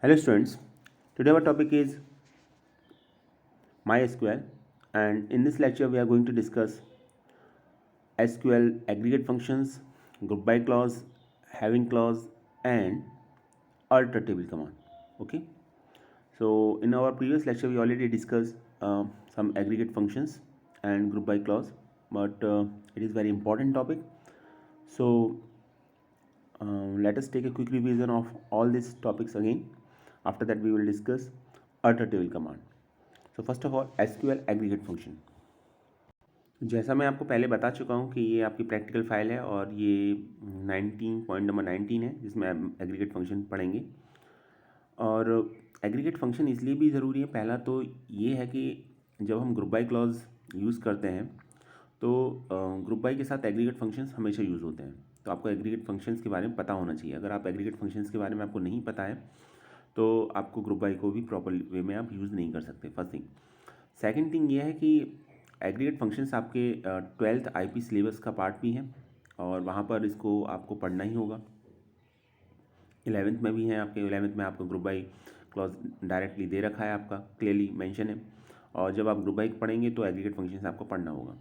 Hello students, today our topic is MySQL, and in this lecture we are going to discuss SQL aggregate functions, group by clause, having clause and alter table command. Okay, so in our previous lecture we already discussed some aggregate functions and group by clause, but it is very important topic. So let us take a quick revision of all these topics again. After that we will discuss alter table command. So first of all, SQL aggregate function. जैसा मैं आपको पहले बता चुका हूँ कि ये आपकी प्रैक्टिकल फाइल है और ये 19 है जिसमें एग्रीगेट फंक्शन पढ़ेंगे। और एग्रीगेट फंक्शन इसलिए भी ज़रूरी है, पहला तो ये है कि जब हम ग्रुप बाय क्लॉज यूज़ करते हैं तो ग्रुप बाय के साथ एग्रीगेट फंक्शंस हमेशा यूज़ होते हैं। तो आपको एग्रीगेट फंक्शंस के बारे में पता होना चाहिए। अगर आप एग्रीगेट फंक्शंस के बारे में आपको नहीं पता है तो आपको ग्रुप बाय को भी प्रॉपर वे में आप यूज़ नहीं कर सकते, फर्स्ट थिंग। सेकेंड थिंग ये है कि एग्रीगेट फंक्शंस आपके 12th आईपी सिलेबस का पार्ट भी है और वहाँ पर इसको आपको पढ़ना ही होगा। 11th में भी है, आपके 11th में आपको ग्रुप बाय क्लॉज डायरेक्टली दे रखा है, आपका क्लियरली मेंशन है। और जब आप ग्रुप बाय पढ़ेंगे तो एग्रीगेट फंक्शंस आपको पढ़ना होगा।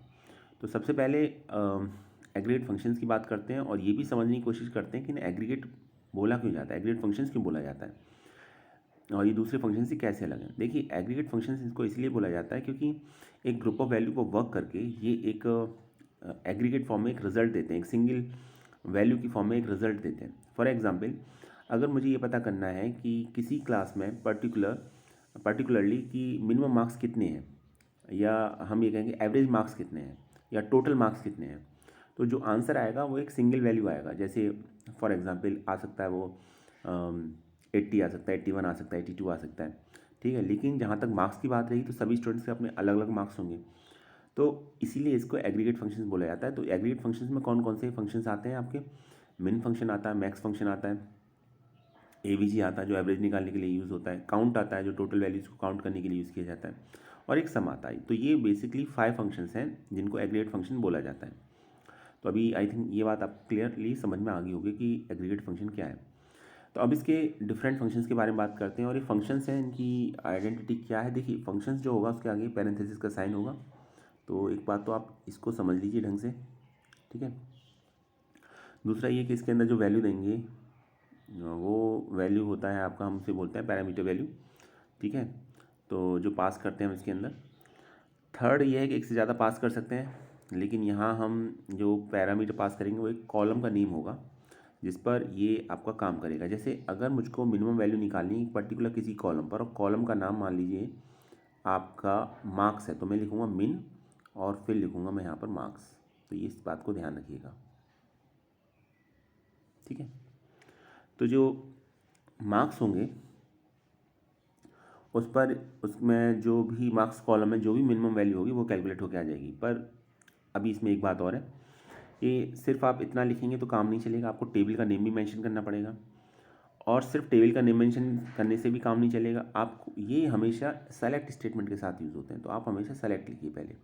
तो सबसे पहले एग्रीगेट फंक्शंस की बात करते हैं और ये भी समझने की कोशिश करते हैं कि एग्रीगेट बोला क्यों जाता है, एग्रीगेट फंक्शंस क्यों बोला जाता है और ये दूसरे फंक्शन से कैसे अलग है। देखिए, एग्रीगेट फंक्शंस इसको इसलिए बोला जाता है क्योंकि एक ग्रुप ऑफ वैल्यू को वर्क करके ये एक एग्रीगेट फॉर्म में एक रिजल्ट देते हैं, एक सिंगल वैल्यू की फॉर्म में एक रिजल्ट देते हैं। फॉर एग्जांपल, अगर मुझे ये पता करना है कि किसी क्लास में पर्टिकुलरली कि मिनिमम मार्क्स कितने हैं, या हम ये कहेंगे एवरेज मार्क्स कितने हैं या टोटल मार्क्स कितने हैं, तो जो आंसर आएगा वो एक सिंगल वैल्यू आएगा। जैसे फॉर एग्जांपल आ सकता है वो 80 आ सकता है, 81 आ सकता है, 82 आ सकता है, ठीक है। लेकिन जहाँ तक मार्क्स की बात रही तो सभी स्टूडेंट्स के अपने अलग अलग मार्क्स होंगे, तो इसीलिए इसको एग्रीगेट फंक्शंस बोला जाता है। तो एग्रीगेट फंक्शंस में कौन कौन से फंक्शंस आते हैं आपके? मिन फंक्शन आता है, मैक्स फंक्शन आता है, एवीजी आता है जो एवरेज निकालने के लिए यूज़ होता है, काउंट आता है जो टोटल वैल्यूज़ को काउंट करने के लिए यूज़ किया जाता है, और एक सम आता है। तो ये बेसिकली 5 फंक्शंस हैं जिनको एग्रीगेट फंक्शन बोला जाता है। तो अभी आई थिंक ये बात आप क्लियरली समझ में आ गई होगी कि एग्रीगेट फंक्शन क्या है। तो अब इसके डिफरेंट फंक्शंस के बारे में बात करते हैं और ये फंक्शंस हैं, इनकी आइडेंटिटी क्या है। देखिए, फंक्शंस जो होगा उसके आगे पैरेंथेसिस का साइन होगा, तो एक बात तो आप इसको समझ लीजिए ढंग से, ठीक है। दूसरा ये कि इसके अंदर जो वैल्यू देंगे वो वैल्यू होता है आपका, हम उसे बोलते हैं पैरामीटर वैल्यू, ठीक है। तो जो पास करते हैं हम इसके अंदर। थर्ड ये है कि एक से ज़्यादा पास कर सकते हैं, लेकिन यहाँ हम जो पैरामीटर पास करेंगे वो एक कॉलम का नेम होगा जिस पर ये आपका काम करेगा। जैसे अगर मुझको मिनिमम वैल्यू निकालनी है पर्टिकुलर किसी कॉलम पर और कॉलम का नाम मान लीजिए आपका मार्क्स है, तो मैं लिखूँगा मिन और फिर लिखूँगा मैं यहाँ पर मार्क्स। तो ये इस बात को ध्यान रखिएगा, ठीक है। तो जो मार्क्स होंगे उस पर, उसमें जो भी मार्क्स कॉलम में जो भी मिनिमम वैल्यू होगी वो कैलकुलेट होकर आ जाएगी। पर अभी इसमें एक बात और है कि सिर्फ आप इतना लिखेंगे तो काम नहीं चलेगा, आपको टेबल का नेम भी मेंशन करना पड़ेगा। और सिर्फ टेबल का नेम मेंशन करने से भी काम नहीं चलेगा, आप ये हमेशा सेलेक्ट स्टेटमेंट के साथ यूज़ होते हैं, तो आप हमेशा सेलेक्ट लिखिए पहले,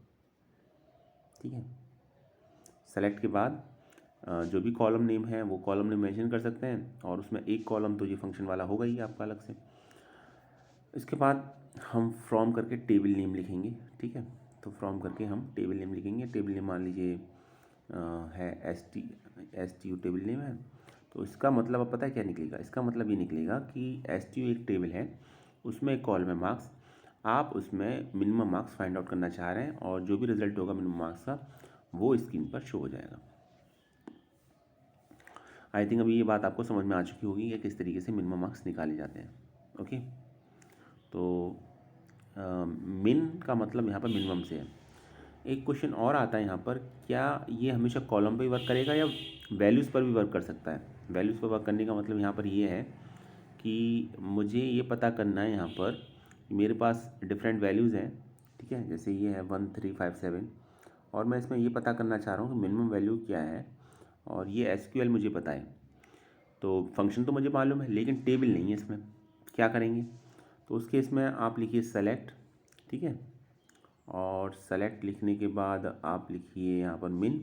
ठीक है। सेलेक्ट के बाद जो भी कॉलम नेम है वो कॉलम नेम मेंशन कर सकते हैं और उसमें एक कॉलम तो ये फंक्शन वाला होगा ही आपका अलग से। इसके बाद हम फ्रॉम करके टेबल नेम लिखेंगे, ठीक है। तो फ्रॉम करके हम टेबल नेम लिखेंगे। टेबल नेम मान लीजिए है S T U table name है, तो इसका मतलब अब पता है क्या निकलेगा? इसका मतलब ये निकलेगा कि एस टी यू एक टेबल है, उसमें एक कॉलम है मार्क्स, आप उसमें मिनिमम मार्क्स फाइंड आउट करना चाह रहे हैं और जो भी रिजल्ट होगा मिनिमम मार्क्स का वो स्क्रीन पर शो हो जाएगा। आई थिंक अभी ये बात आपको समझ में आ चुकी होगी कि किस तरीके से मिनिमम मार्क्स निकाले जाते हैं, ओके। तो मिन का मतलब यहाँ पर मिनिमम से है। एक क्वेश्चन और आता है यहाँ पर, क्या ये हमेशा कॉलम पे ही वर्क करेगा या वैल्यूज़ पर भी वर्क कर सकता है? वैल्यूज़ पर वर्क करने का मतलब यहाँ पर ये है कि मुझे ये पता करना है यहाँ पर मेरे पास डिफरेंट वैल्यूज़ हैं, ठीक है। जैसे ये है 1357 और मैं इसमें ये पता करना चाह रहा हूँ कि मिनिमम वैल्यू क्या है और ये एसक्यूएल मुझे पता है। तो फंक्शन तो मुझे मालूम है लेकिन टेबल नहीं है इसमें, क्या करेंगे? तो उस केस में आप लिखिए सेलेक्ट, ठीक है। और सेलेक्ट लिखने के बाद आप लिखिए यहाँ पर मिन।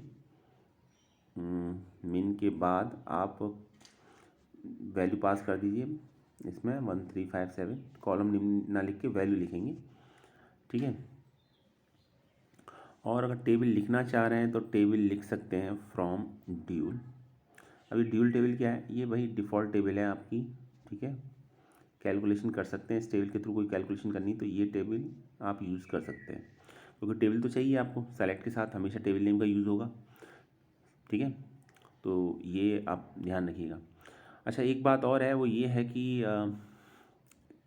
मिन के बाद आप वैल्यू पास कर दीजिए इसमें 1357 कॉलम नेम ना लिख के वैल्यू लिखेंगे, ठीक है। और अगर टेबल लिखना चाह रहे हैं तो टेबल लिख सकते हैं फ्रॉम ड्यूल। अभी ड्यूल टेबल क्या है, ये वही डिफ़ॉल्ट टेबल है आपकी, ठीक है। कैलकुलेशन कर सकते हैं, इस टेबल के थ्रू कोई कैलकुलेशन करनी तो ये टेबल आप यूज़ कर सकते हैं, क्योंकि टेबल तो चाहिए आपको, सेलेक्ट के साथ हमेशा टेबल नेम का यूज़ होगा, ठीक है। तो ये आप ध्यान रखिएगा। अच्छा, एक बात और है, वो ये है कि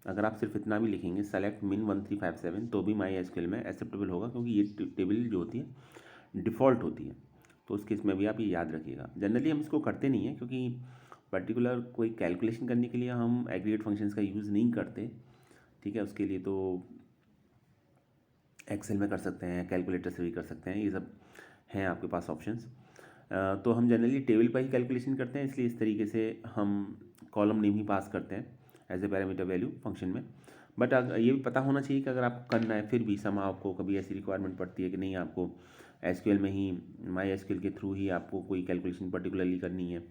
अगर आप सिर्फ इतना भी लिखेंगे सेलेक्ट min 1357 तो भी माई एसक्यूएल में एक्सेप्टेबल होगा, क्योंकि ये टेबल जो होती है डिफ़ॉल्ट होती है। तो उस केस में भी आप ये याद रखिएगा। जनरली हम इसको करते नहीं हैं, क्योंकि पर्टिकुलर कोई कैलकुलेशन करने के लिए हम एग्रीगेट फंक्शंस का यूज़ नहीं करते, ठीक है। उसके लिए तो एक्सेल में कर सकते हैं, कैलकुलेटर से भी कर सकते हैं, ये सब हैं आपके पास ऑप्शंस। तो हम जनरली टेबल पर ही कैलकुलेशन करते हैं, इसलिए इस तरीके से हम कॉलम नेम ही पास करते हैं as a parameter value function में। बट ये भी पता होना चाहिए कि अगर आपको करना है फिर भी सम आपको कभी ऐसी रिक्वायरमेंट पड़ती है कि नहीं, आपको एसक्यूएल में ही, माई एसक्यूएल के थ्रू ही आपको कोई कैलकुलेशन पर्टिकुलरली करनी है,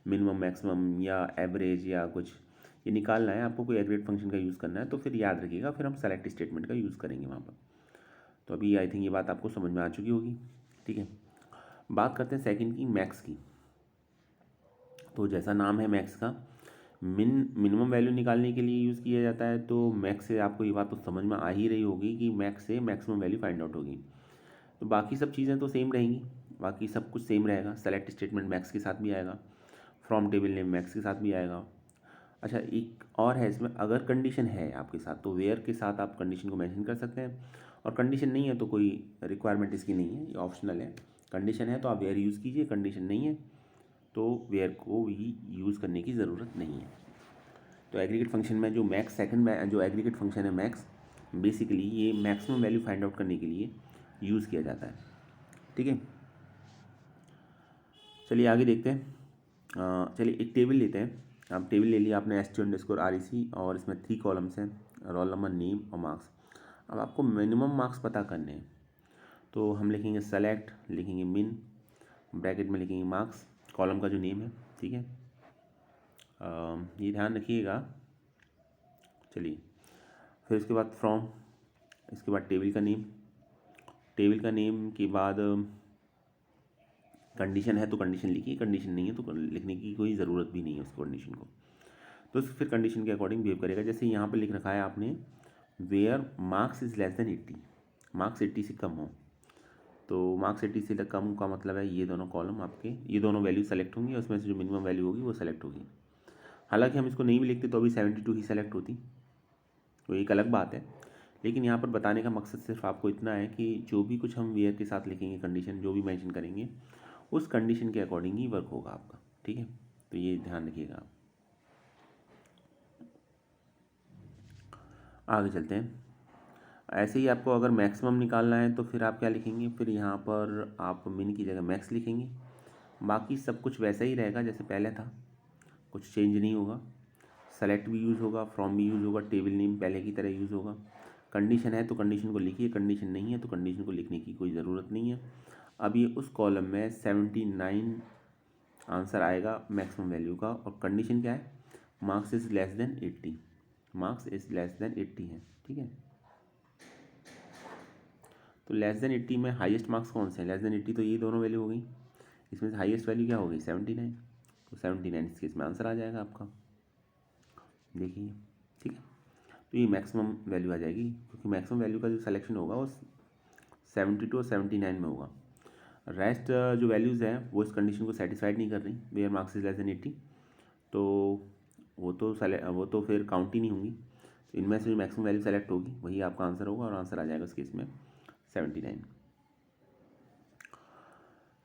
मिनिमम मैक्सिमम या एवरेज या कुछ ये निकालना है, आपको कोई एग्रीगेट फंक्शन का यूज़ करना है, तो फिर याद रखिएगा, फिर हम सेलेक्ट स्टेटमेंट का यूज़ करेंगे वहाँ पर। तो अभी आई थिंक ये बात आपको समझ में आ चुकी होगी, ठीक है। बात करते हैं सेकंड की, मैक्स की। तो जैसा नाम है मैक्स का, मिनिमम वैल्यू निकालने के लिए यूज़ किया जाता है, तो मैक्स से आपको ये बात तो समझ में आ ही रही होगी कि मैक्स से मैक्सिमम वैल्यू फाइंड आउट होगी। तो बाकी सब चीज़ें तो सेम रहेंगी, बाकी सब कुछ सेम रहेगा। सेलेक्ट स्टेटमेंट मैक्स के साथ भी आएगा, फ्रॉम टेबल नेम मैक्स के साथ भी आएगा। अच्छा, एक और है इसमें, अगर कंडीशन है आपके साथ तो वेयर के साथ आप कंडीशन को मेंशन कर सकते हैं, और कंडीशन नहीं है तो कोई रिक्वायरमेंट इसकी नहीं है, ये ऑप्शनल है। कंडीशन है तो आप वेयर यूज़ कीजिए, कंडीशन नहीं है तो वेयर को भी यूज़ करने की ज़रूरत नहीं है। तो एग्रीगेट फंक्शन में जो मैक्स सेकंड में जो एग्रीगेट फंक्शन है मैक्स, बेसिकली ये मैक्सिमम वैल्यू फाइंड आउट करने के लिए यूज़ किया जाता है, ठीक है। चलिए आगे देखते हैं। चलिए एक टेबल लेते हैं। आप टेबल ले लिया आपने, STU_REC, और इसमें 3 कॉलम्स हैं, रोल नंबर, नेम और मार्क्स। अब आपको मिनिमम मार्क्स पता करने हैं, तो हम लिखेंगे सेलेक्ट, लिखेंगे मिन, ब्रैकेट में लिखेंगे मार्क्स, कॉलम का जो नेम है, ठीक है। ये ध्यान रखिएगा। चलिए फिर उसके बाद फ्रॉम, इसके बाद टेबल का नेम, टेबल का नेम के बाद कंडीशन है तो कंडीशन लिखिए, कंडीशन नहीं है तो लिखने की कोई ज़रूरत भी नहीं है उस कंडीशन को। तो फिर कंडीशन के अकॉर्डिंग बिहेव करेगा। जैसे यहाँ पर लिख रखा है आपने, where marks is less than 80, marks 80 से कम हो, तो मार्क्स 80 से कम का मतलब है ये दोनों कॉलम आपके, ये दोनों वैल्यू सेलेक्ट होंगी, उसमें से जो मिनिमम वैल्यू होगी वो सेलेक्ट होगी। हालांकि हम इसको नहीं भी लिखते तो अभी 72 ही सेलेक्ट होती, तो एक अलग बात है। लेकिन यहाँ पर बताने का मकसद सिर्फ आपको इतना है कि जो भी कुछ हम वेयर के साथ लिखेंगे, कंडीशन जो भी मेंशन करेंगे, उस कंडीशन के अकॉर्डिंग ही वर्क होगा आपका, ठीक है। तो ये ध्यान रखिएगा आप। आगे चलते हैं। ऐसे ही आपको अगर मैक्सिमम निकालना है तो फिर आप क्या लिखेंगे, फिर यहाँ पर आप मिन की जगह मैक्स लिखेंगे। बाकी सब कुछ वैसा ही रहेगा जैसे पहले था, कुछ चेंज नहीं होगा। सेलेक्ट भी यूज़ होगा, फ्रॉम भी यूज़ होगा, टेबल नेम पहले की तरह यूज़ होगा। कंडीशन है तो कंडीशन को लिखिए, कंडीशन नहीं है तो कंडीशन को लिखने की कोई ज़रूरत नहीं है। अब ये उस कॉलम में 79 आंसर आएगा मैक्सिमम वैल्यू का, और कंडीशन क्या है, marks is less than 80, marks is less than 80 है, ठीक है। तो लेस देन 80 में हाईएस्ट मार्क्स कौन से हैं, लेस देन 80 तो ये दोनों वैल्यू हो गई, इसमें से हाईएस्ट वैल्यू क्या होगी 79, तो 79 इस केस में आंसर आ जाएगा आपका, देखिए, ठीक है। तो ये मैक्सिमम वैल्यू आ जाएगी, क्योंकि मैक्सिमम वैल्यू का जो सिलेक्शन होगा वो 72 और 79 में होगा। रेस्ट जो वैल्यूज़ हैं वो इस कंडीशन को सेटिस्फाइड नहीं कर रही, where marks is less than 80, तो वो तो फिर काउंट ही नहीं होंगी। तो इनमें से जो मैक्सिमम वैल्यू सेलेक्ट होगी वही आपका आंसर होगा, और आंसर आ जाएगा इस केस में 79,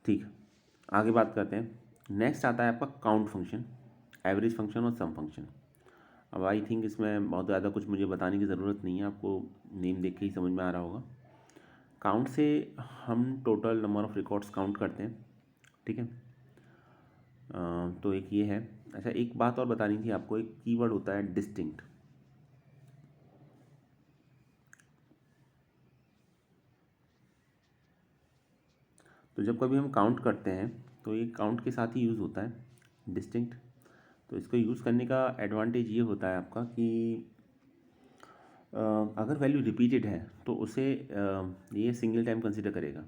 ठीक है। आगे बात करते हैं। नेक्स्ट आता है आपका काउंट फंक्शन, एवरेज फंक्शन और सम फंक्शन। अब आई थिंक इसमें बहुत ज़्यादा कुछ मुझे बताने की ज़रूरत नहीं है, आपको नेम देख के ही समझ में आ रहा होगा। काउंट से हम total number of records count करते हैं, ठीक है। तो एक ये है। अच्छा, एक बात और बतानी थी आपको, एक कीवर्ड होता है डिस्टिंक्ट। तो जब कभी हम काउंट करते हैं तो ये काउंट के साथ ही यूज़ होता है डिस्टिंक्ट। तो इसको यूज़ करने का एडवांटेज ये होता है आपका कि अगर वैल्यू रिपीटेड है तो उसे ये सिंगल टाइम कंसिडर करेगा।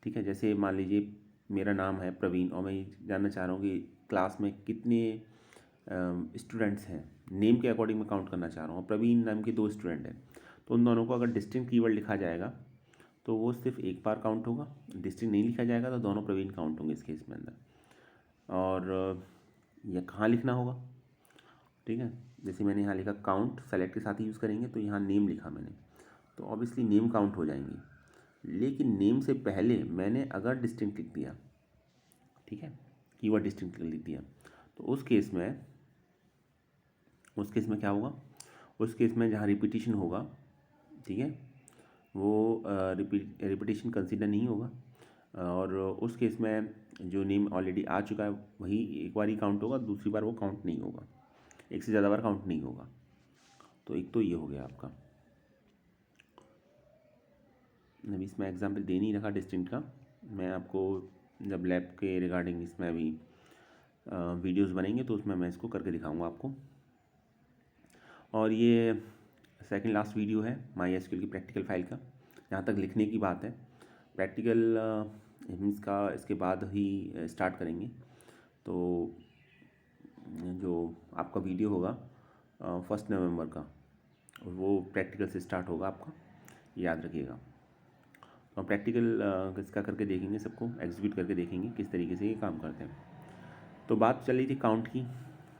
ठीक है, जैसे मान लीजिए मेरा नाम है प्रवीण और मैं जानना चाह रहा हूँ कि क्लास में कितने स्टूडेंट्स हैं, नेम के अकॉर्डिंग मैं काउंट करना चाह रहा हूँ, और प्रवीण नाम के 2 स्टूडेंट हैं। तो उन दोनों को अगर डिस्टिंक्ट कीवर्ड लिखा जाएगा तो वो सिर्फ एक बार काउंट होगा, डिस्टिंक्ट नहीं लिखा जाएगा तो दोनों प्रवीण काउंट होंगे इस केस में अंदर। और यह कहाँ लिखना होगा, ठीक है, जैसे मैंने यहाँ लिखा काउंट, सेलेक्ट के साथ ही यूज़ करेंगे, तो यहाँ नेम लिखा मैंने, तो ऑब्वियसली नेम काउंट हो जाएंगे। लेकिन नेम से पहले मैंने अगर डिस्टिंक्ट लिख दिया, ठीक है, कीवर्ड डिस्टिंक्ट लिख दिया, तो उस केस में क्या होगा, उस केस में जहाँ रिपीटिशन होगा, ठीक है, वो रिपीटिशन कंसिडर नहीं होगा, और उस केस में जो नेम ऑलरेडी आ चुका है वही एक बार ही काउंट होगा, दूसरी बार वो काउंट नहीं होगा, एक से ज़्यादा बार काउंट नहीं होगा। तो एक तो ये हो गया आपका। अभी इसमें एग्जाम्पल दे नहीं रखा डिस्टिंक्ट का, मैं आपको जब लैब के रिगार्डिंग इसमें अभी वीडियोस बनेंगे तो उसमें मैं इसको करके दिखाऊंगा आपको। और ये सेकंड लास्ट वीडियो है MySQL की प्रैक्टिकल फाइल का, जहाँ तक लिखने की बात है। प्रैक्टिकल इसका इसके बाद ही स्टार्ट करेंगे, तो जो आपका वीडियो होगा 1 नवंबर का, वो प्रैक्टिकल से स्टार्ट होगा आपका, याद रखिएगा। और प्रैक्टिकल इसका करके देखेंगे, सबको एग्जीक्यूट करके देखेंगे किस तरीके से ये काम करते हैं। तो बात चल रही थी काउंट की,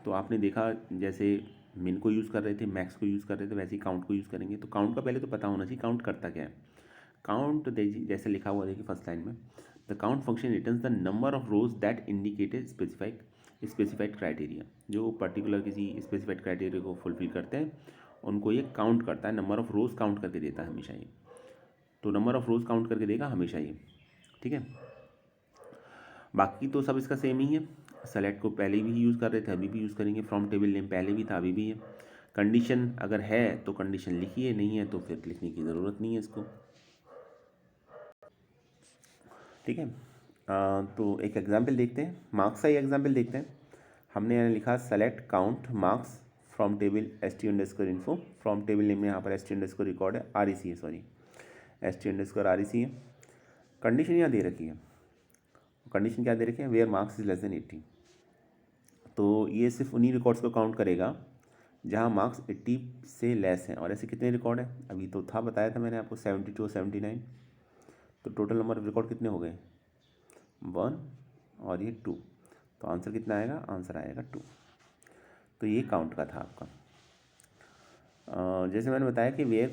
तो आपने देखा जैसे मिन को यूज़ कर रहे थे, मैक्स को यूज़ कर रहे थे, वैसे ही काउंट को यूज़ करेंगे। तो काउंट का पहले तो पता होना चाहिए काउंट करता क्या है। काउंट जैसे लिखा हुआ देखिए फर्स्ट लाइन में, the count function returns the number of rose that indicated specified criteria. जो पर्टिकुलर किसी स्पेसिफाइड क्राइटेरिया को फुलफिल करते हैं उनको ये काउंट करता है, नंबर ऑफ रोज काउंट करके देता है हमेशा ये। तो नंबर ऑफ रोज काउंट करके देगा हमेशा ये, ठीक है। बाकी तो सब इसका सेम ही है। सेलेक्ट को पहले भी यूज़ कर रहे थे, अभी भी यूज़ करेंगे। फ्रॉम टेबल नेम पहले भी था, अभी भी है। कंडीशन अगर है तो कंडीशन लिखिए, नहीं है तो फिर लिखने की ज़रूरत नहीं है इसको, ठीक है। तो एक एग्जांपल देखते हैं, मार्क्स का ही एग्जांपल देखते हैं। हमने यहाँ लिखा select count marks from table st_info, from table name में यहाँ पर st_ रिकॉर्ड है, REC है, सॉरी st_REC है। कंडीशन यहाँ दे रखी है, कंडीशन क्या दे रखी है, where marks is less than 80। तो ये सिर्फ उन्हीं रिकॉर्ड्स को काउंट करेगा जहाँ मार्क्स 80 से लेस हैं। और ऐसे कितने रिकॉर्ड हैं, अभी तो था, बताया था मैंने आपको 72 और 79। तो टोटल नंबर ऑफ रिकॉर्ड कितने हो गए, 1 और ये 2। तो आंसर कितना आएगा, आंसर आएगा 2। तो ये काउंट का था आपका। जैसे मैंने बताया कि वेयर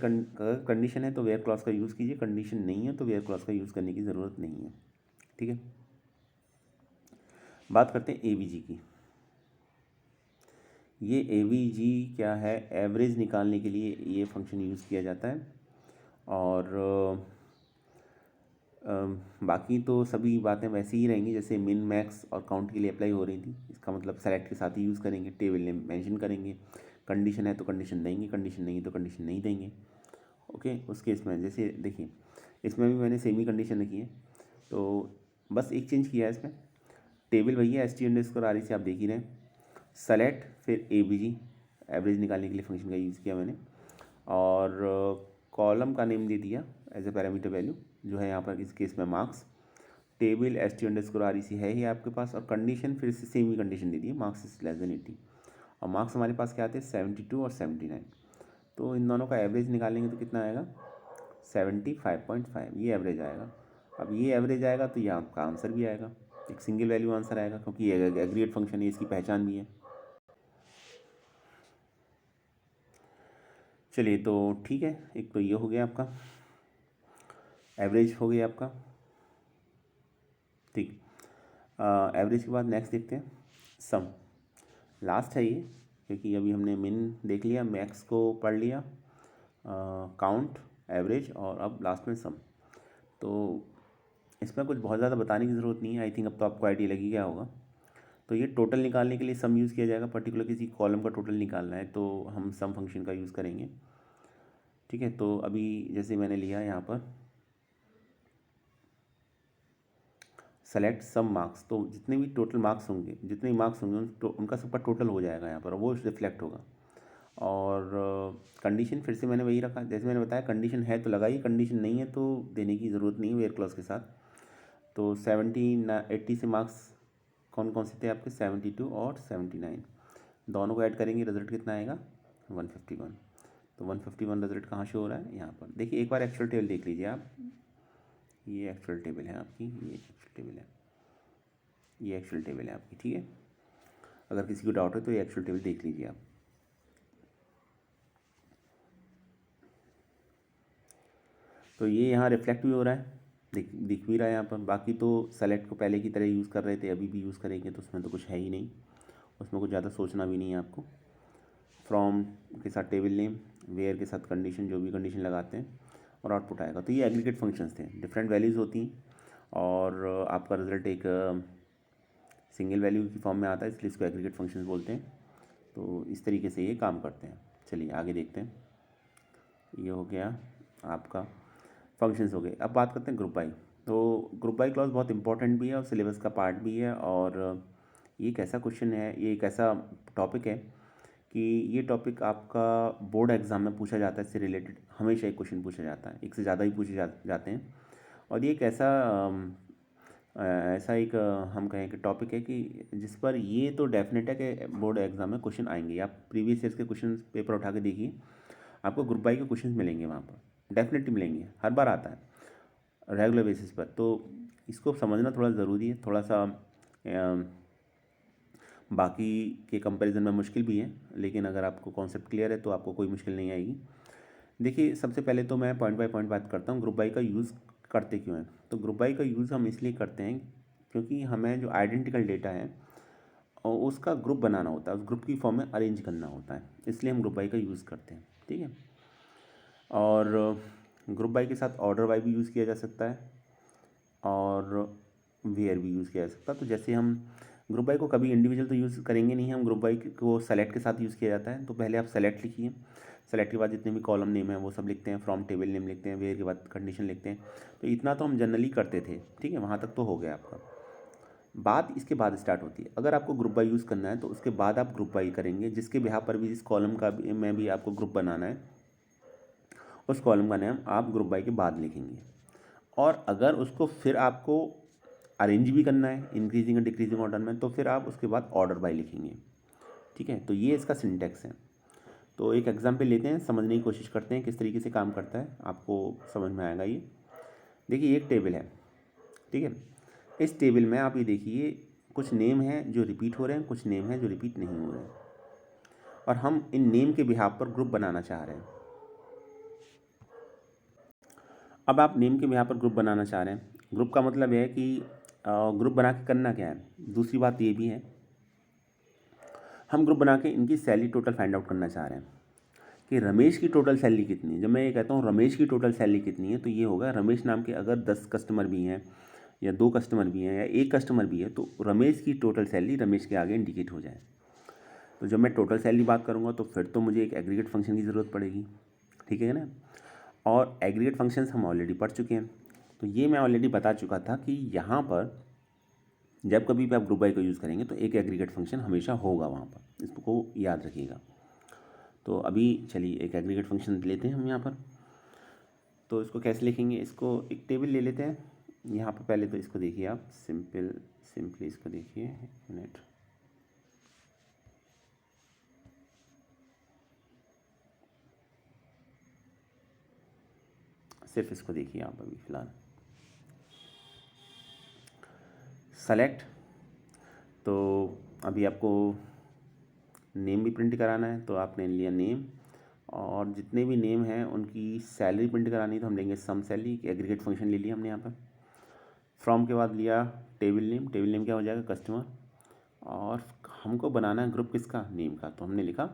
कंडीशन है तो वेयर क्लॉज का यूज़ कीजिए, कंडीशन नहीं है तो वेयर क्लॉज का यूज़ करने की ज़रूरत नहीं है, ठीक है। बात करते हैं AVG की। ये AVG क्या है, एवरेज निकालने के लिए ये फंक्शन यूज़ किया जाता है। और बाकी तो सभी बातें वैसे ही रहेंगी जैसे मिन मैक्स और काउंट के लिए अप्लाई हो रही थी। इसका मतलब सेलेक्ट के साथ ही यूज़ करेंगे, टेबल नेम मेंशन करेंगे, कंडीशन है तो कंडीशन देंगे, कंडीशन नहीं है तो कंडीशन नहीं देंगे, ओके। उस केस में जैसे देखिए इसमें भी मैंने सेम ही कंडीशन रखी है, तो बस एक चेंज किया है इसमें। टेबल वही है st_REC, आप देख ही रहे हैं। सेलेक्ट फिर AVG, एवरेज निकालने के लिए फंक्शन का यूज़ किया मैंने, और कॉलम का नेम दे दिया एज ए पैरामीटर वैल्यू, जो है यहाँ पर इस केस में मार्क्स। टेबल st_REC है ही आपके पास, और कंडीशन फिर से same he condition they the, marks is less than 80। और मार्क्स हमारे पास क्या आते हैं, 72 और 79। तो इन दोनों का एवरेज निकालेंगे तो कितना आएगा, 75.5, ये एवरेज आएगा। अब ये एवरेज आएगा तो ये आपका आंसर भी आएगा, एक सिंगल वैल्यू आंसर आएगा, क्योंकि ये एग्रीगेट फंक्शन है, इसकी पहचान भी है। चलिए तो ठीक है, एक तो ये हो गया आपका, एवरेज हो गया आपका, ठीक। एवरेज के बाद नेक्स्ट देखते हैं सम, लास्ट है ये, क्योंकि अभी हमने मिन देख लिया, मैक्स को पढ़ लिया, काउंट, एवरेज, और अब लास्ट में सम। तो इसमें कुछ बहुत ज़्यादा बताने की ज़रूरत नहीं है, आई थिंक अब तो आपको आइडिया लग ही गया होगा। तो ये टोटल निकालने के लिए सम यूज़ किया जाएगा, पर्टिकुलर किसी कॉलम का टोटल निकालना है तो हम सम फंक्शन का यूज़ करेंगे, ठीक है। तो अभी जैसे मैंने लिया यहाँ पर सेलेक्ट सब मार्क्स, तो जितने भी टोटल मार्क्स होंगे, जितने मार्क्स होंगे उनका सबका टोटल हो जाएगा यहाँ पर, वो रिफ्लेक्ट होगा। और कंडीशन फिर से मैंने वही रखा, जैसे मैंने बताया कंडीशन है तो लगाइए, कंडीशन नहीं है तो देने की ज़रूरत नहीं है वेयर क्लॉज के साथ। तो 80 से मार्क्स कौन कौन से थे आपके, 72 और 79, दोनों को ऐड करेंगे रिजल्ट कितना आएगा, 151। तो 151 रिजल्ट कहाँ शो हो रहा है, यहाँ पर देखिए। एक बार एक्चुअल टेबल देख लीजिए आप, ये एक्चुअल टेबल है आपकी, ये एक्चुअल टेबल है, ये एक्चुअल टेबल है आपकी, ठीक है। अगर किसी को डाउट है तो ये एक्चुअल टेबल देख लीजिए आप। तो ये यहाँ रिफ्लेक्ट भी हो रहा है, दिख भी रहा है यहाँ पर। बाकी तो सेलेक्ट को पहले की तरह यूज़ कर रहे थे, अभी भी यूज़ करेंगे, तो उसमें तो कुछ है ही नहीं, उसमें कुछ ज़्यादा सोचना भी नहीं है आपको। फ्रॉम के साथ टेबल नेम, वेयर के साथ कंडीशन, जो भी कंडीशन लगाते हैं, और आउटपुट आएगा। तो ये एग्रीगेट फंक्शंस थे, डिफरेंट वैल्यूज़ होती हैं, और आपका रिजल्ट एक सिंगल वैल्यू की फॉर्म में आता है, इसलिए इसको एग्रीगेट फंक्शंस बोलते हैं। तो इस तरीके से ये काम करते हैं। चलिए आगे देखते हैं। ये हो गया आपका फंक्शंस हो गए। अब बात करते हैं ग्रुप बाई। तो ग्रुप बाई क्लॉज बहुत इंपॉर्टेंट भी है और सिलेबस का पार्ट भी है, और ये एक ऐसा क्वेश्चन है, ये एक ऐसा टॉपिक है कि ये टॉपिक आपका बोर्ड एग्ज़ाम में पूछा जाता है, इससे रिलेटेड हमेशा एक क्वेश्चन पूछा जाता है, एक से ज़्यादा ही पूछे जाते हैं। और ये एक ऐसा एक हम कहें कि टॉपिक है कि जिस पर ये तो डेफिनेट है कि बोर्ड एग्ज़ाम में क्वेश्चन आएंगे। आप प्रीवियस ईयर्स के क्वेश्चन पेपर उठा के देखिए, आपको ग्रुप बाई के क्वेश्चन मिलेंगे वहाँ पर, डेफिनेटली मिलेंगे, हर बार आता है रेगुलर बेसिस पर। तो इसको समझना थोड़ा ज़रूरी है, थोड़ा सा बाकी के कंपैरिजन में मुश्किल भी है, लेकिन अगर आपको कॉन्सेप्ट क्लियर है तो आपको कोई मुश्किल नहीं आएगी। देखिए सबसे पहले तो मैं पॉइंट बाय पॉइंट बात करता हूँ, ग्रुप बाई का यूज़ करते क्यों हैं। तो ग्रुप बाई का यूज़ हम इसलिए करते हैं क्योंकि हमें जो आइडेंटिकल डेटा है और उसका ग्रुप बनाना होता है, उस ग्रुप की फॉर्म में अरेंज करना होता है, इसलिए हम ग्रुप बाई का यूज़ करते हैं, ठीक है। और ग्रुप बाई के साथ ऑर्डर बाई भी यूज़ किया जा सकता है, और वेयर भी यूज़ किया जा सकता है। तो जैसे हम ग्रुप बाई को कभी इंडिविजुअल तो यूज़ करेंगे नहीं, हम ग्रुप बाई को सेलेक्ट के साथ यूज़ किया जाता है। तो पहले आप सेलेक्ट लिखिए, सेलेक्ट के बाद जितने भी कॉलम नेम है वो सब लिखते हैं, फ्रॉम टेबल नेम लिखते हैं, वेयर के बाद कंडीशन लिखते हैं। तो इतना तो हम जनरली करते थे, ठीक है, वहाँ तक तो हो गया आपका। बात इसके बाद स्टार्ट होती है, अगर आपको ग्रुप बाई यूज़ करना है तो उसके बाद आप ग्रुप बाई करेंगे, जिसके बिहाफ पर भी, जिस कॉलम का भी में भी आपको ग्रुप बनाना है, उस कॉलम का नाम आप ग्रुप बाई के बाद लिखेंगे। और अगर उसको फिर आपको अरेंज भी करना है इंक्रीजिंग और डिक्रीजिंग ऑर्डर में, तो फिर आप उसके बाद ऑर्डर बाई लिखेंगे, ठीक है। तो ये इसका सिंटेक्स है। तो एक एग्जाम्पल लेते हैं, समझने की कोशिश करते हैं किस तरीके से काम करता है, आपको समझ में आएगा ये। देखिए एक टेबल है, ठीक है। इस टेबल में आप ये देखिए कुछ नेम हैं जो रिपीट हो रहे हैं, कुछ नेम हैं जो रिपीट नहीं हो रहे हैं, और हम इन नेम के बिहाफ पर ग्रुप बनाना चाह रहे हैं। अब आप नेम के बिहाफ पर ग्रुप बनाना चाह रहे हैं, ग्रुप का मतलब है कि ग्रुप बना के करना क्या है। दूसरी बात ये भी है, हम ग्रुप बना के इनकी सैलरी टोटल फाइंड आउट करना चाह रहे हैं कि रमेश की टोटल सैलरी कितनी है। जब मैं ये कहता हूँ रमेश की टोटल सैलरी कितनी है, तो ये होगा रमेश नाम के अगर 10 कस्टमर भी हैं, या 2 कस्टमर भी हैं, या 1 कस्टमर भी है, तो रमेश की टोटल सैलरी रमेश के आगे इंडिकेट हो जाए। तो जब मैं टोटल सैलरी बात करूँगा तो फिर तो मुझे एक एग्रीगेट फंक्शन की ज़रूरत पड़ेगी, ठीक है ना। और एग्रीगेट फंक्शंस हम ऑलरेडी पढ़ चुके हैं। तो ये मैं ऑलरेडी बता चुका था कि यहाँ पर जब कभी भी आप ग्रुप बाई को यूज़ करेंगे तो एक एग्रीगेट फंक्शन हमेशा होगा वहाँ पर, इसको याद रखिएगा। तो अभी चलिए एक एग्रीगेट फंक्शन लेते हैं हम यहाँ पर। तो इसको कैसे लिखेंगे, इसको एक टेबल ले लेते हैं यहाँ पर। पहले तो इसको देखिए आप, सिंपली इसको देखिए, एक मिनट। सिर्फ इसको देखिए आप अभी फ़िलहाल। सेलेक्ट, तो अभी आपको नेम भी प्रिंट कराना है, तो आपने लिया नेम, और जितने भी नेम हैं उनकी सैलरी प्रिंट करानी है, तो हम लेंगे सम सैलरी, एग्रीगेट फंक्शन ले लिया हमने यहाँ पर। फ्रॉम के बाद लिया टेबल नेम, टेबल नेम क्या हो जाएगा, कस्टमर, और हमको बनाना है ग्रुप किसका, नेम का, तो हमने लिखा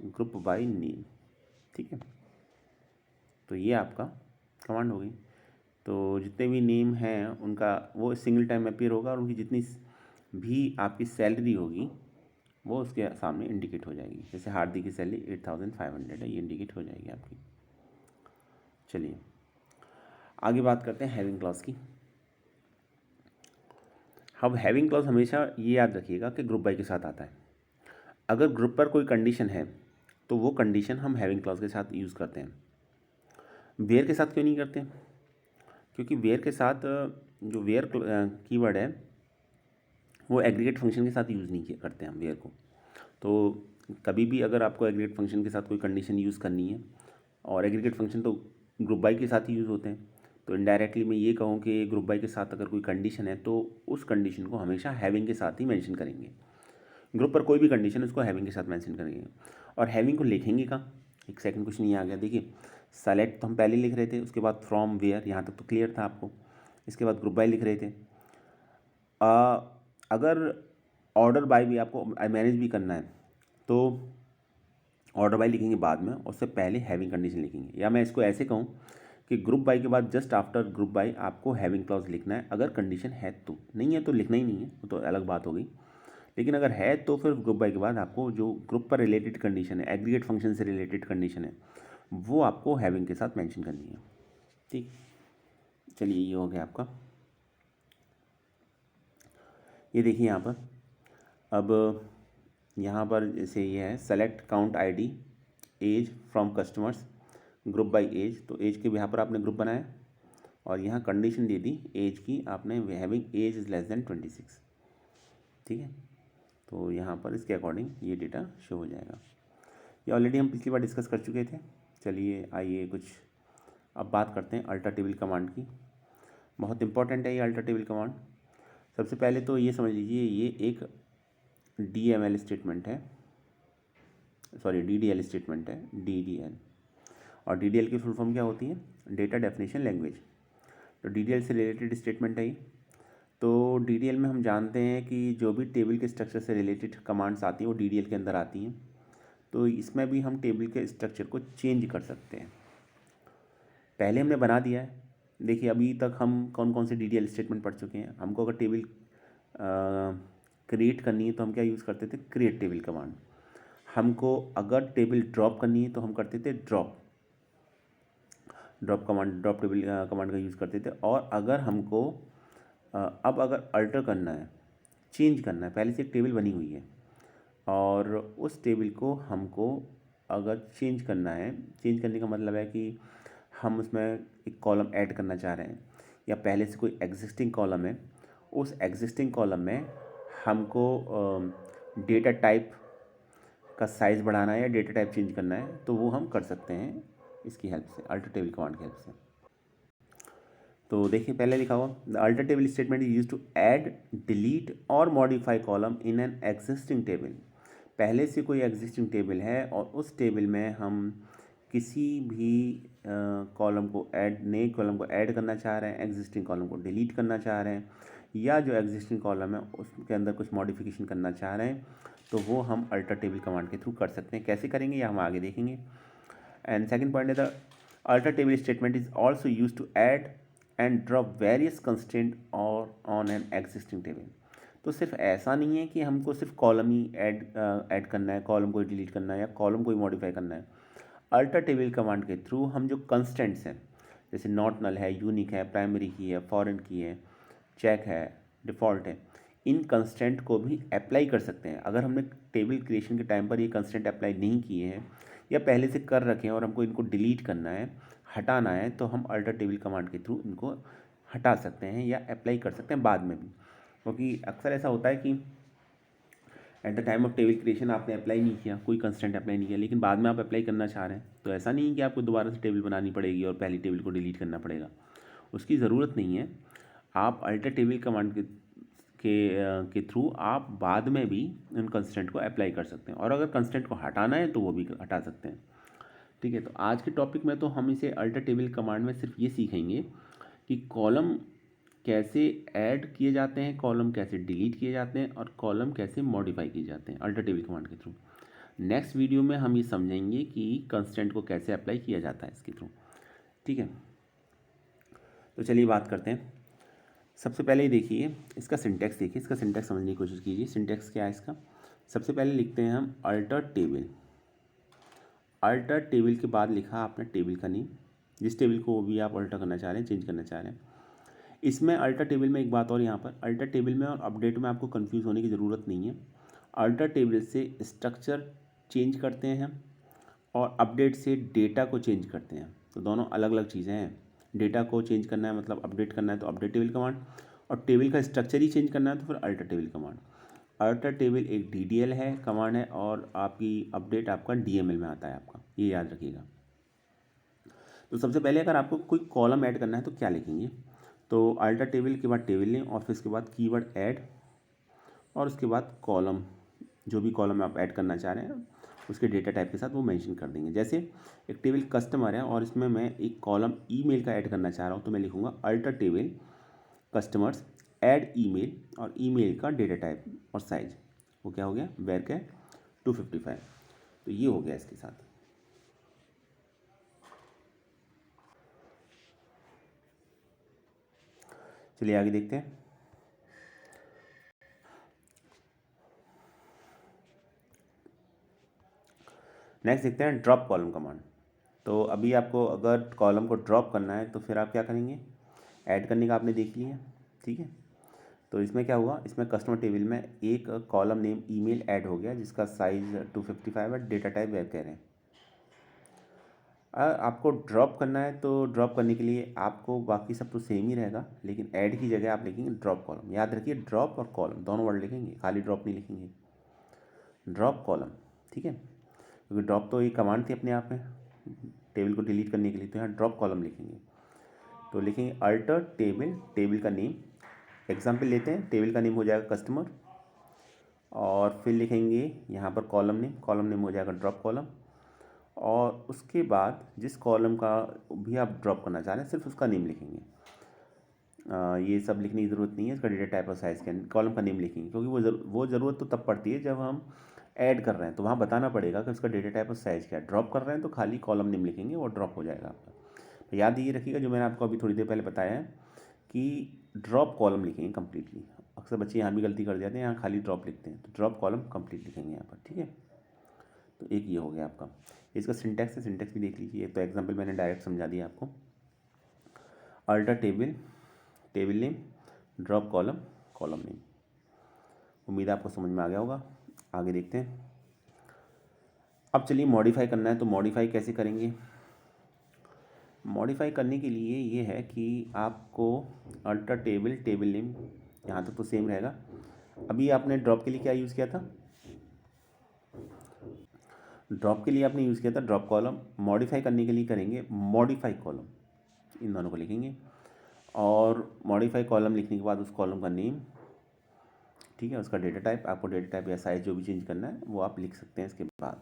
ग्रुप बाय नेम, ठीक है। तो ये आपका कमांड हो गई। तो जितने भी नेम हैं उनका वो सिंगल टाइम अपीयर होगा, और उनकी जितनी भी आपकी सैलरी होगी वो उसके सामने इंडिकेट हो जाएगी। जैसे हार्दिक की सैलरी 8500 है, ये इंडिकेट हो जाएगी आपकी। चलिए आगे बात करते हैं हैविंग क्लॉज की। अब हैविंग क्लॉज हमेशा ये याद रखिएगा कि ग्रुप बाय के साथ आता है। अगर ग्रुप पर कोई कंडीशन है तो वो कंडीशन हम हैविंग क्लॉज के साथ यूज़ करते हैं। वेयर के साथ क्यों नहीं करते? क्योंकि वेयर के साथ जो वेयर कीवर्ड है वो एग्रीगेट फंक्शन के साथ यूज़ नहीं किया करते हैं हम वेयर को। तो कभी भी अगर आपको एग्रीगेट फंक्शन के साथ कोई कंडीशन यूज़ करनी है, और एग्रीगेट फंक्शन तो ग्रुप बाय के साथ ही यूज़ होते हैं, तो इनडायरेक्टली मैं ये कहूँ कि ग्रुप बाय के साथ अगर कोई कंडीशन है तो उस कंडीशन को हमेशा हैविंग के साथ ही मेंशन करेंगे। ग्रुप पर कोई भी कंडीशन है उसको हैविंग के साथ मेंशन करेंगे। और हैविंग को लिखेंगे कहाँ? एक सेकंड क्वेश्चन ये आ गया, देखिए सेलेक्ट तो हम पहले लिख रहे थे, उसके बाद फ्रॉम वेयर, यहाँ तक तो क्लियर था आपको। इसके बाद ग्रुप बाय लिख रहे थे। अगर ऑर्डर बाय भी आपको मैनेज भी करना है तो ऑर्डर बाय लिखेंगे बाद में, उससे पहले हैविंग कंडीशन लिखेंगे। या मैं इसको ऐसे कहूँ कि ग्रुप बाय के बाद जस्ट आफ्टर ग्रुप बाय आपको हैविंग क्लॉज लिखना है, अगर कंडीशन है तो। नहीं है तो लिखना ही नहीं है, वो तो अलग बात हो गई। लेकिन अगर है तो फिर ग्रुप बाय के बाद आपको जो ग्रुप पर रिलेटेड कंडीशन है, एग्रीगेट फंक्शन से रिलेटेड कंडीशन है, वो आपको हैविंग के साथ मेंशन करनी है। ठीक, चलिए ये हो गया आपका। ये देखिए यहाँ पर, अब यहाँ पर जैसे ये है select count ID as from customers group by age, तो एज के यहाँ पर आपने ग्रुप बनाया और यहाँ कंडीशन दे दी एज की आपने, having age is less than 26। ठीक है, तो यहाँ पर इसके अकॉर्डिंग ये डेटा शो हो जाएगा। ये ऑलरेडी हम पिछली बार डिस्कस कर चुके थे। चलिए आइए कुछ अब बात करते हैं अल्टर टेबल कमांड की। बहुत इंपॉर्टेंट है ये अल्टर टेबल कमांड। सबसे पहले तो ये समझ लीजिए ये एक DML स्टेटमेंट है, सॉरी DDL स्टेटमेंट है, DDL। और DDL की फुल फॉर्म क्या होती है? Data definition language. तो DDL से रिलेटेड स्टेटमेंट है ये। तो DDL में हम जानते हैं कि जो भी टेबल के स्ट्रक्चर से रिलेटेड कमांड्स आती हैं वो DDL के अंदर आती हैं। तो इसमें भी हम टेबल के स्ट्रक्चर को चेंज कर सकते हैं। पहले हमने बना दिया है। देखिए अभी तक हम कौन कौन से DDL स्टेटमेंट पढ़ चुके हैं। हमको अगर टेबल क्रिएट करनी है तो हम क्या यूज़ करते थे? Create table command. हमको अगर टेबल ड्रॉप करनी है तो हम करते थे drop command, drop table command का यूज़ करते थे। और अगर हमको अब अगर अल्टर करना है, चेंज करना है, पहले से एक टेबल बनी हुई है और उस टेबल को हमको अगर चेंज करना है, चेंज करने का मतलब है कि हम उसमें एक कॉलम ऐड करना चाह रहे हैं, या पहले से कोई एग्जिस्टिंग कॉलम है, उस एग्जिस्टिंग कॉलम में हमको डेटा टाइप का साइज़ बढ़ाना है या डेटा टाइप चेंज करना है, तो वो हम कर सकते हैं इसकी हेल्प से, अल्टर टेबल कमांड की हेल्प से। तो देखिए पहले लिखा हुआ, the alter table statement is use to add, delete और modify column in an existing table. पहले से कोई एग्जिस्टिंग टेबल है और उस टेबल में हम किसी भी कॉलम को ऐड, नए कॉलम को ऐड करना चाह रहे हैं, एग्जिस्टिंग कॉलम को डिलीट करना चाह रहे हैं, या जो एग्जिस्टिंग कॉलम है उसके अंदर कुछ मॉडिफिकेशन करना चाह रहे हैं, तो वो हम अल्टर टेबल कमांड के थ्रू कर सकते हैं। कैसे करेंगे या हम आगे देखेंगे। एंड सेकंड पॉइंट है the alter table statement is also use to add and drop various constant और ऑन एन एग्जिस्टिंग टेबल। तो सिर्फ ऐसा नहीं है कि हमको सिर्फ कॉलम ही ऐड करना है, कॉलम को डिलीट करना है या कॉलम को ही मॉडिफाई करना है। अल्टर टेबल कमांड के थ्रू हम जो कंस्टेंट्स हैं, जैसे नॉट नल है, यूनिक है, प्राइमरी की है, फॉरेन की है, चेक है, डिफ़ॉल्ट है, इन कंस्टेंट को भी अप्लाई कर सकते हैं। अगर हमने टेबल क्रिएशन के टाइम पर ये कंस्टेंट अप्लाई नहीं किए हैं या पहले से कर रखे हैं और हमको इनको डिलीट करना है, हटाना है, तो हम अल्टर टेबल कमांड के थ्रू इनको हटा सकते हैं या अप्लाई कर सकते हैं बाद में भी। क्योंकि अक्सर ऐसा होता है कि at the time of table creation आपने अप्लाई नहीं किया, कोई कंस्टेंट अप्लाई नहीं किया, लेकिन बाद में आप अप्लाई करना चाह रहे हैं, तो ऐसा नहीं है कि आपको दोबारा से टेबल बनानी पड़ेगी और पहली टेबल को डिलीट करना पड़ेगा, उसकी ज़रूरत नहीं है। आप अल्टर टेबल कमांड के थ्रू आप बाद में भी उन कंस्टेंट को अप्लाई कर सकते हैं, और अगर कंस्टेंट को हटाना है तो वो भी हटा सकते हैं। ठीक है, तो आज के टॉपिक में तो हम इसे अल्टर टेबल कमांड में सिर्फ ये सीखेंगे कि कॉलम कैसे ऐड किए जाते हैं, कॉलम कैसे डिलीट किए जाते हैं और कॉलम कैसे मॉडिफाई किए जाते हैं अल्टर टेबल कमांड के थ्रू। नेक्स्ट वीडियो में हम ये समझेंगे कि कंस्टेंट को कैसे अप्लाई किया जाता है इसके थ्रू। ठीक है, तो चलिए बात करते हैं। सबसे पहले ही देखिए इसका सिंटैक्स, देखिए इसका सिंटैक्स समझने की कोशिश कीजिए। सिंटैक्स क्या है इसका? सबसे पहले लिखते हैं हम अल्टर टेबल। अल्टर टेबल के बाद लिखा आपने टेबल का नेम, जिस टेबल को भी आप अल्टर करना चाह रहे हैं, चेंज करना चाह रहे हैं। इसमें अल्टर टेबल में एक बात और, यहाँ पर अल्टर टेबल में और अपडेट में आपको कंफ्यूज होने की ज़रूरत नहीं है। अल्टर टेबल से स्ट्रक्चर चेंज करते हैं और अपडेट से डेटा को चेंज करते हैं, तो दोनों अलग अलग चीज़ें हैं। डेटा को चेंज करना है मतलब अपडेट करना है तो अपडेट टेबल कमांड, और टेबल का स्ट्रक्चर ही चेंज करना है तो फिर alter table command. Alter table एक DDL है कमांड है, और आपकी अपडेट आपका DML में आता है आपका, ये याद रखिएगा। तो सबसे पहले अगर आपको कोई कॉलम ऐड करना है तो क्या लिखेंगे, तो अल्टर टेबल के बाद टेबल नेम और फिर उसके बाद कीवर्ड ऐड और उसके बाद कॉलम, जो भी कॉलम आप ऐड करना चाह रहे हैं उसके डेटा टाइप के साथ वो मेंशन कर देंगे। जैसे एक टेबल कस्टमर है और इसमें मैं एक कॉलम ईमेल का ऐड करना चाह रहा हूँ, तो मैं लिखूँगा alter table customers add email, और ईमेल का डेटा टाइप और साइज वो क्या हो गया, वेरकैर 255। तो ये हो गया इसके साथ। चलिए आगे देखते हैं। नेक्स्ट देखते हैं ड्रॉप कॉलम कमांड। तो अभी आपको अगर कॉलम को ड्रॉप करना है तो फिर आप क्या करेंगे, ऐड करने का आपने देख लिया, ठीक है। तो इसमें क्या हुआ, इसमें कस्टमर टेबल में एक कॉलम नेम ईमेल ऐड हो गया जिसका साइज 255 है, डेटा टाइप वेरकैर है। आपको ड्रॉप करना है तो ड्रॉप करने के लिए आपको बाकी सब तो सेम ही रहेगा, लेकिन ऐड की जगह आप लिखेंगे ड्रॉप कॉलम। याद रखिए ड्रॉप और कॉलम दोनों वर्ड लिखेंगे, खाली ड्रॉप नहीं लिखेंगे, ड्रॉप कॉलम, ठीक है। क्योंकि ड्रॉप तो ये कमांड थी अपने आप में टेबल को डिलीट करने के लिए, तो यहाँ ड्रॉप कॉलम लिखेंगे। तो लिखेंगे अल्टर टेबल, टेबल का नेम, एग्जाम्पल लेते हैं, टेबल का नेम हो जाएगा कस्टमर, और फिर लिखेंगे यहाँ पर कॉलम नेम, कॉलम नेम हो जाएगा ड्रॉप कॉलम, और उसके बाद जिस कॉलम का भी आप ड्रॉप करना चाह रहे हैं सिर्फ उसका नेम लिखेंगे। ये सब लिखने की ज़रूरत नहीं है, इसका डेटा टाइप और साइज़ के कॉलम का नेम लिखेंगे, क्योंकि वो ज़रूरत तो तब पड़ती है जब हम ऐड कर रहे हैं, तो वहाँ बताना पड़ेगा कि उसका डेटा टाइप और साइज़ क्या है। ड्रॉप कर रहे हैं तो खाली कॉलम नेम लिखेंगे, वो ड्रॉप हो जाएगा आपका। तो याद ये रखिएगा जो मैंने आपको अभी थोड़ी देर पहले बताया है कि ड्रॉप कॉलम लिखेंगे कम्प्लीटली। अक्सर बच्चे यहाँ भी गलती कर जाते हैं, यहाँ खाली ड्रॉप लिखते हैं, तो ड्रॉप कॉलम कम्प्लीट लिखेंगे यहाँ पर, ठीक है। तो एक ये हो गया आपका। इसका सिंटैक्स है, सिंटैक्स भी देख लीजिए। तो एग्जांपल मैंने डायरेक्ट समझा दिया आपको, alter table, table name, drop column, column name. उम्मीद है आपको समझ में आ गया होगा। आगे देखते हैं। अब चलिए मॉडिफाई करना है, तो मॉडिफाई कैसे करेंगे। मॉडिफाई करने के लिए ये है कि आपको अल्टर टेबल, टेबल नेम यहाँ तक तो सेम रहेगा। अभी आपने ड्रॉप के लिए क्या यूज़ किया था, ड्रॉप के लिए आपने यूज़ किया था ड्रॉप कॉलम। मॉडिफाई करने के लिए करेंगे मॉडिफाई कॉलम, इन दोनों को लिखेंगे। और मॉडिफाई कॉलम लिखने के बाद उस कॉलम का नेम, ठीक है, उसका डेटा टाइप, आपको डेटा टाइप या साइज जो भी चेंज करना है वो आप लिख सकते हैं इसके बाद।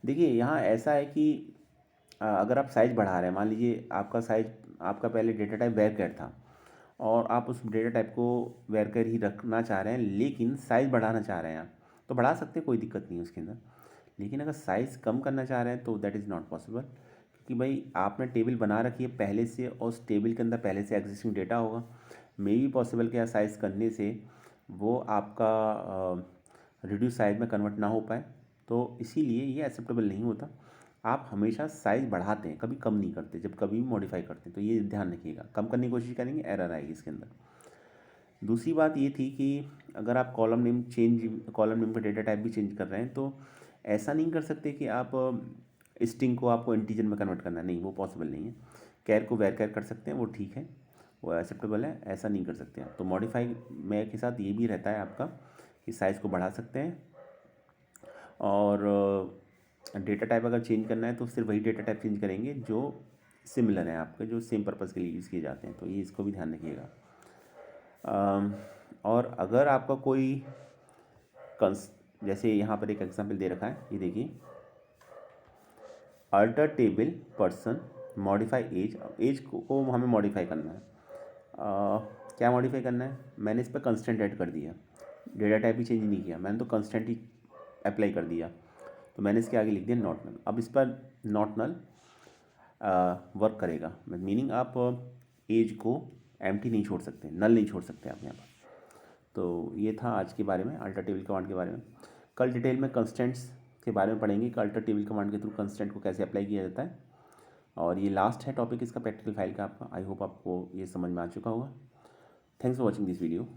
देखिए यहाँ ऐसा है कि अगर आप साइज़ बढ़ा रहे हैं, मान लीजिए आपका साइज, आपका पहले डेटा टाइप वेरकैर था और आप उस डेटा टाइप को वेरकैर ही रखना चाह रहे हैं, लेकिन साइज़ बढ़ाना चाह रहे हैं आप, तो बढ़ा सकते हैं, कोई दिक्कत नहीं है उसके अंदर। लेकिन अगर साइज़ कम करना चाह रहे हैं तो दैट इज़ नॉट पॉसिबल, क्योंकि भाई आपने टेबल बना रखी है पहले से और उस टेबल के अंदर पहले से एग्जिस्टिंग डेटा होगा। मे भी पॉसिबल क्या साइज़ करने से वो आपका रिड्यूस साइज में कन्वर्ट ना हो पाए, तो इसीलिए ये एक्सेप्टेबल नहीं होता। आप हमेशा साइज़ बढ़ाते हैं, कभी कम नहीं करते, जब कभी भी मॉडिफाई करते हैं, तो ये ध्यान रखिएगा। कम करने की कोशिश करेंगे एरर आएगी इसके अंदर। दूसरी बात ये थी कि अगर आप column name change, column name का डेटा टाइप भी चेंज कर रहे हैं, तो ऐसा नहीं कर सकते कि आप स्ट्रिंग को आपको इंटीजर में कन्वर्ट करना है, नहीं, वो पॉसिबल नहीं है। कैर को वेर कैर कर सकते हैं, वो ठीक है, वो एक्सेप्टेबल है, ऐसा नहीं कर सकते आप। तो मॉडिफाई में के साथ ये भी रहता है आपका कि साइज़ को बढ़ा सकते हैं, और डेटा टाइप अगर चेंज करना है तो सिर्फ वही डेटा टाइप चेंज करेंगे जो सिमिलर हैं आपके, जो सेम पर्पज़ के लिए यूज़ किए जाते हैं, तो ये इसको भी ध्यान रखिएगा। और अगर आपका कोई जैसे यहाँ पर एक एग्जांपल दे रखा है, ये देखिए, alter table person modify age, age को हमें मॉडिफाई करना है। क्या मॉडिफाई करना है, मैंने इस पर कंस्टेंट ऐड कर दिया, डेटा टाइप भी चेंज नहीं किया, मैंने तो कंस्टेंट ही अप्लाई कर दिया, तो मैंने इसके आगे लिख दिया नॉट नल। अब इस पर नॉट नल वर्क करेगा, मीनिंग आप एज को एम्प्टी नहीं छोड़ सकते, नल नहीं छोड़ सकते आप यहाँ पर। तो ये था आज के बारे में अल्टर टेबल कमांड के बारे में। कल डिटेल में कंस्टेंट्स के बारे में पढ़ेंगे कि अल्टर टेबल कमांड के थ्रू कंस्टेंट को कैसे अप्लाई किया जाता है। और ये लास्ट है टॉपिक इसका प्रैक्टिकल फाइल का आपका। आई होप आपको ये समझ में आ चुका होगा। Thanks for watching this video.